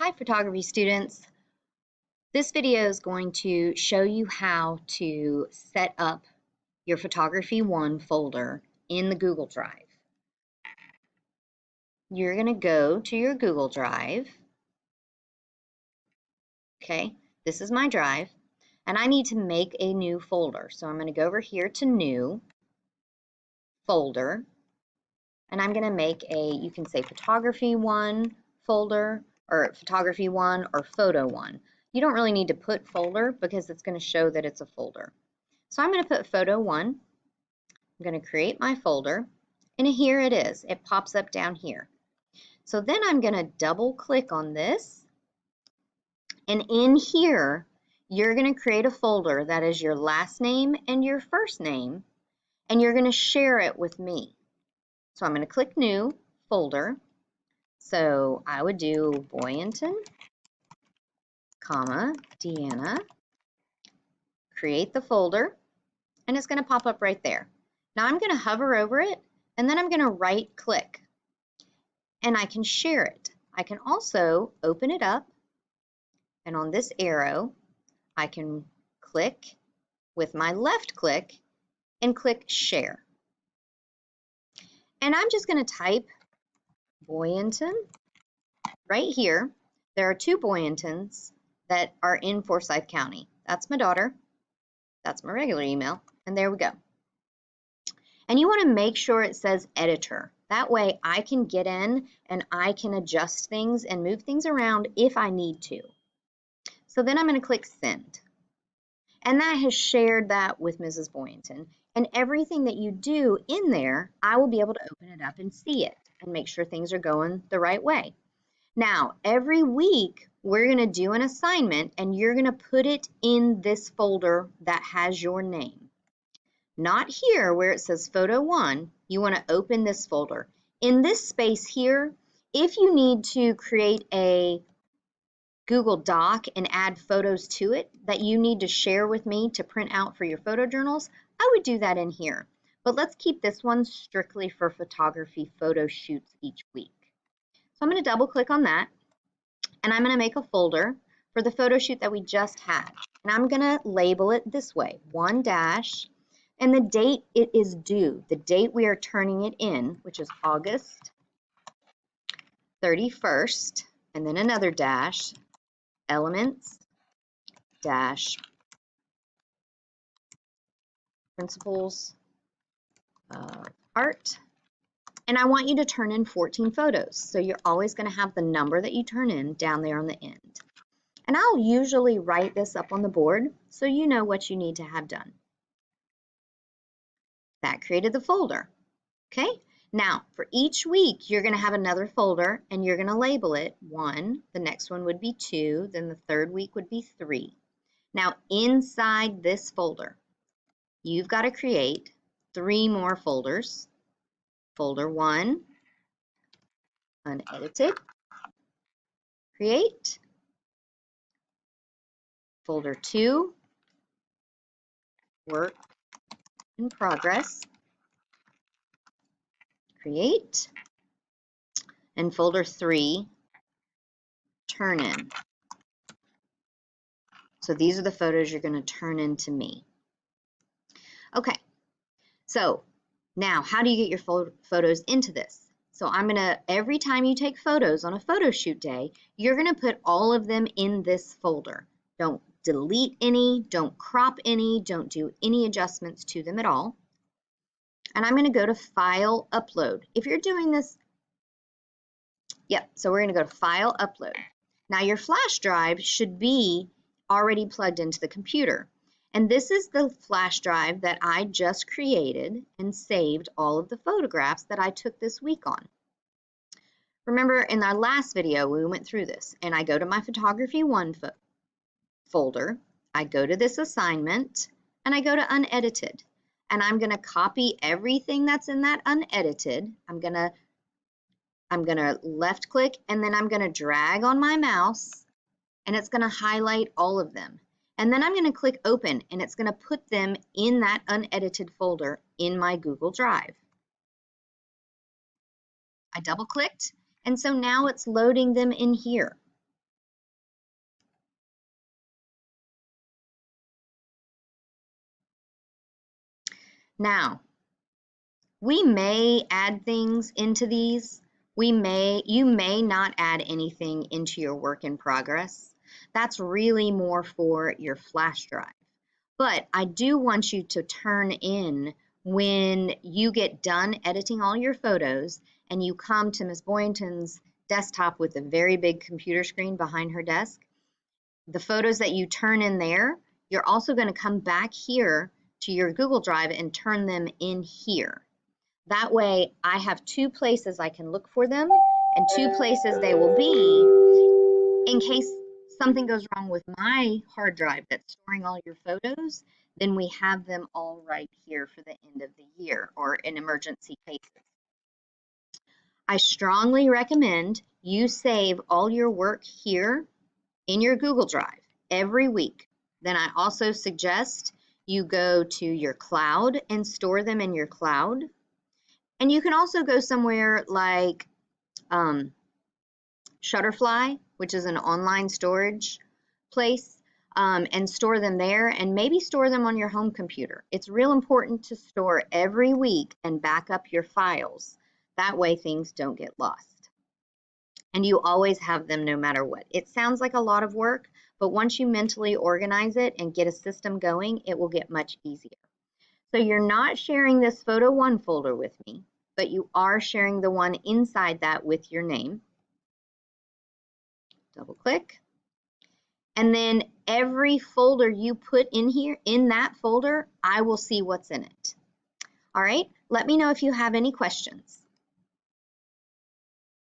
Hi photography students. This video is going to show you how to set up your Photography 1 folder in the Google Drive. You're going to go to your Google Drive. Okay, this is my drive and I need to make a new folder. So I'm going to go over here to New, Folder, and I'm going to make you can say Photography 1 folder or Photography 1 or Photo 1. You don't really need to put folder because it's going to show that it's a folder. So I'm going to put Photo 1. I'm going to create my folder, and here it is. It pops up down here. So then I'm going to double click on this, and in here you're going to create a folder that is your last name and your first name, and you're going to share it with me. So I'm going to click New, Folder. So I would do Boynton, comma, Deanna, create the folder, and it's going to pop up right there. Now I'm going to hover over it, and then I'm going to right click, and I can share it. I can also open it up, and on this arrow I can click with my left click and click share. And I'm just going to type Boynton right here. There are two Boyntons that are in Forsyth County. That's my daughter, that's my regular email, and there we go. And you want to make sure it says editor. That way I can get in and I can adjust things and move things around if I need to. So then I'm going to click send. And that has shared that with Mrs. Boynton. And everything that you do in there, I will be able to open it up and see it and make sure things are going the right way. Now, every week we're going to do an assignment and you're going to put it in this folder that has your name. Not here where it says Photo 1, you want to open this folder. In this space here, if you need to create a Google Doc and add photos to it that you need to share with me to print out for your photo journals, I would do that in here. But let's keep this one strictly for photography photo shoots each week. So I'm going to double click on that, and I'm going to make a folder for the photo shoot that we just had. And I'm going to label it this way, 1 dash, and the date it is due, the date we are turning it in, which is August 31st, and then another dash, elements dash principles of art, and I want you to turn in 14 photos. So you're always going to have the number that you turn in down there on the end. And I'll usually write this up on the board so you know what you need to have done. That created the folder. Okay, now for each week you're going to have another folder and you're going to label it 1, the next one would be 2, then the third week would be 3. Now inside this folder you've got to create 3 more folders. Folder 1, unedited, create. Folder 2, work in progress, create. And folder 3, turn in. So these are the photos you're going to turn in to me. Okay, so now how do you get your photos into this? So I'm going to, every time you take photos on a photo shoot day, you're going to put all of them in this folder. Don't delete any, don't crop any, don't do any adjustments to them at all. And I'm going to go to File, Upload. If you're doing this, so we're going to go to File, Upload. Now your flash drive should be already plugged into the computer. And this is the flash drive that I just created and saved all of the photographs that I took this week on. Remember in our last video we went through this, and I go to my Photography 1 folder, I go to this assignment, and I go to unedited. And I'm going to copy everything that's in that unedited. I'm going to left click, and then I'm going to drag on my mouse, and it's going to highlight all of them. And then I'm going to click open, and it's going to put them in that unedited folder in my Google Drive. I double clicked, and so now it's loading them in here. Now, we may add things into these. You may not add anything into your work in progress. That's really more for your flash drive. But I do want you to turn in when you get done editing all your photos and you come to Ms. Boynton's desktop with a very big computer screen behind her desk. The photos that you turn in there, you're also going to come back here to your Google Drive and turn them in here. That way I have two places I can look for them and two places they will be in case something goes wrong with my hard drive that's storing all your photos. Then we have them all right here for the end of the year or in emergency cases. I strongly recommend you save all your work here in your Google Drive every week. Then I also suggest you go to your cloud and store them in your cloud. And you can also go somewhere like Shutterfly, which is an online storage place, and store them there, and maybe store them on your home computer. It's real important to store every week and back up your files. That way things don't get lost. And you always have them no matter what. It sounds like a lot of work, but once you mentally organize it and get a system going, it will get much easier. So you're not sharing this photo 1 folder with me, but you are sharing the one inside that with your name. Double click. And then every folder you put in here, in that folder, I will see what's in it. All right, let me know if you have any questions.